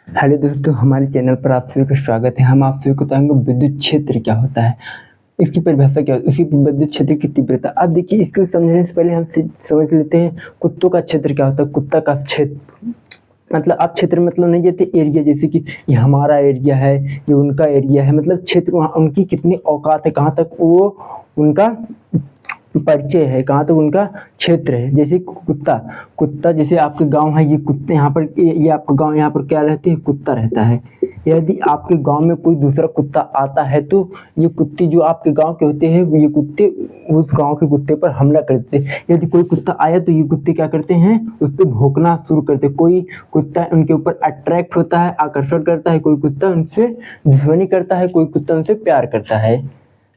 Hello दोस्तों, हमारे channel पर आप सभी का स्वागत है। हम आप सभी को बताएंगे विद्युत क्षेत्र क्या होता है, इसकी परिभाषा क्या होती है, इसकी विद्युत क्षेत्र की तीव्रता। अब देखिए, इसको समझने से पहले हम समझ लेते हैं कुत्तों का क्षेत्र क्या होता है। कुत्ता का क्षेत्र मतलब आप क्षेत्र मतलब नहीं कहते एरिया, जैसे कि ये हमारा एरिया है, ये उनका एरिया है, मतलब क्षेत्र वहाँ उनकी कितनी औकात है, कहाँ तक वो उनका परिचय है, कहाँ तक उनका क्षेत्र है। जैसे कुत्ता कुत्ता जैसे आपके गांव है, ये कुत्ते यहाँ पर ये आपका गांव, यहाँ पर क्या रहते हैं, कुत्ता रहता है। यदि आपके गांव में कोई दूसरा कुत्ता आता है तो ये कुत्ते जो आपके गांव के होते हैं, ये कुत्ते उस गांव के कुत्ते पर हमला करते हैं। यदि कोई कुत्ता आया तो ये कुत्ते क्या करते हैं, उस पर भौंकना शुरू करते हैं। कोई कुत्ता उनके ऊपर अट्रैक्ट होता है, आकर्षण करता है, कोई कुत्ता उनसे दुश्मनी करता है, कोई कुत्ता उनसे प्यार करता है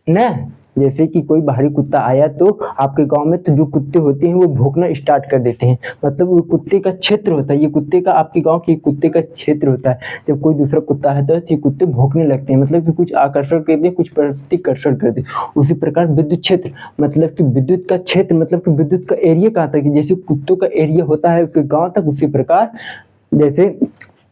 ना। जैसे कि कोई बाहरी कुत्ता आया तो आपके गांव में तो जो कुत्ते होते हैं वो भौंकना स्टार्ट कर देते हैं, मतलब वो कुत्ते का क्षेत्र होता है। ये कुत्ते का आपके गांव के कुत्ते का क्षेत्र होता है। जब कोई दूसरा कुत्ता आता है तो ये कुत्ते भौंकने लगते हैं, मतलब कि कुछ आकर्षण करते हैं, कुछ प्रतिकर्षण करते हैं। उसी प्रकार विद्युत क्षेत्र मतलब कि विद्युत का क्षेत्र मतलब कि विद्युत का एरिया कहाँ तक, जैसे कुत्तों का एरिया होता है उसके गाँव तक, उसी प्रकार जैसे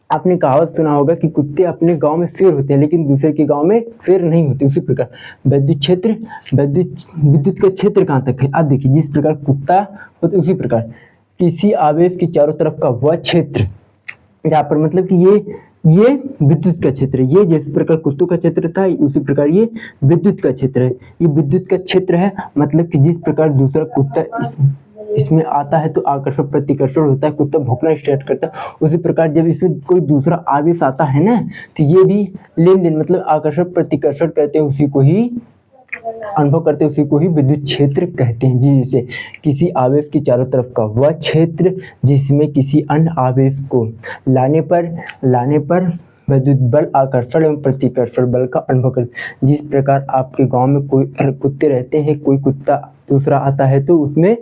आपने कहावत सुना होगा कि कुत्ते अपने गांव में शेर होते हैं लेकिन दूसरे के गांव में शेर नहीं होते। उसी प्रकार विद्युत क्षेत्र विद्युत का क्षेत्र कहाँ तक है। अब देखिए, जिस प्रकार कुत्ता होता उसी प्रकार किसी आवेश के चारों तरफ का वह क्षेत्र जहाँ पर मतलब कि ये विद्युत का क्षेत्र है। ये जिस प्रकार कुत्तों का क्षेत्र था उसी प्रकार ये विद्युत का क्षेत्र है। ये विद्युत का क्षेत्र है, मतलब कि जिस प्रकार दूसरा कुत्ता इसमें आता है तो आकर्षण प्रतिकर्षण होता है, कुत्ता भौंकना स्टार्ट करता है। उसी प्रकार जब इसमें कोई दूसरा आवेश आता है ना, तो ये भी लेन देन मतलब आकर्षण प्रतिकर्षण कहते हैं, उसी को ही अनुभव करते हैं, उसी को ही विद्युत क्षेत्र कहते हैं। जी, जैसे किसी आवेश के चारों तरफ का वह क्षेत्र जिसमें किसी अन्य आवेश को लाने पर विद्युत बल आकर्षण एवं प्रतिकर्षण बल का अनुभव करते। जिस प्रकार आपके गांव में कोई कुत्ते रहते हैं, कोई कुत्ता दूसरा आता है तो उसमें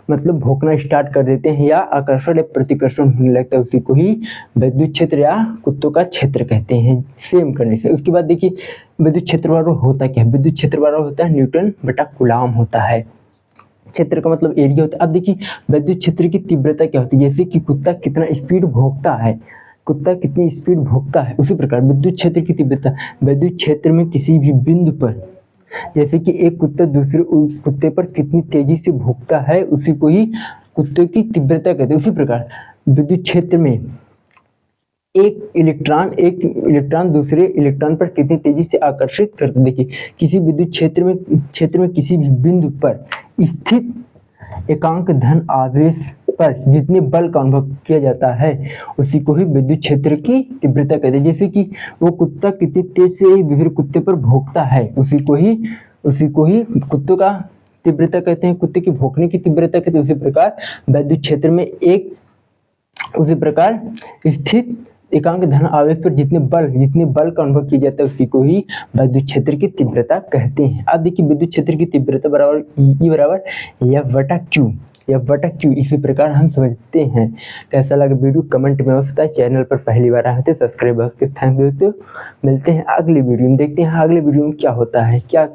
मतलब भौंकना स्टार्ट कर देते हैं या आकर्षण या प्रतिकर्षण होने लगता है, उसी को ही विद्युत क्षेत्र या कुत्तों का क्षेत्र कहते हैं। सेम करने से उसके बाद देखिए, विद्युत क्षेत्र बराबर होता क्या है। विद्युत क्षेत्र बराबर होता है न्यूटन बटा कूलाम होता है। क्षेत्र का मतलब एरिया होता है। अब देखिए, विद्युत क्षेत्र की तीव्रता क्या होती है, जैसे कि कुत्ता कितना स्पीड भोंकता है, कुत्ता कितनी स्पीड भोंकता है, उसी प्रकार विद्युत क्षेत्र की तीव्रता विद्युत क्षेत्र में किसी भी बिंदु पर, जैसे कि एक कुत्ता दूसरे कुत्ते पर कितनी तेजी से भोंकता है, उसी को ही कुत्ते की तीव्रता कहते हैं। उसी प्रकार विद्युत क्षेत्र में एक इलेक्ट्रॉन दूसरे इलेक्ट्रॉन पर कितनी तेजी से आकर्षित करते। देखिए, किसी विद्युत क्षेत्र में किसी भी बिंदु पर स्थित एकांक धन आवेश पर जितने बल का अनुभव किया जाता है उसी को ही विद्युत क्षेत्र की तीव्रता कहते हैं। जैसे कि वो कुत्ता कितनी तेज से दूसरे कुत्ते पर भौंकता है, उसी को ही कुत्तों का तीव्रता कहते हैं, कुत्ते की भौंकने की तीव्रता कहते हैं। उसी प्रकार विद्युत क्षेत्र में उसी प्रकार स्थित एकांक धन आवेश पर जितने बल का अनुभव किया जाता है उसी को ही विद्युत क्षेत्र की तीव्रता कहते हैं। अब देखिए, विद्युत क्षेत्र की तीव्रता बराबर E बराबर F बटा Q इसी प्रकार हम समझते हैं। कैसा लगा वीडियो कमेंट में हो सकता है। चैनल पर पहली बार आए थे सब्सक्राइब करके थैंक यू दोस्तों। मिलते हैं अगली वीडियो में, देखते हैं अगले वीडियो में क्या होता है, क्या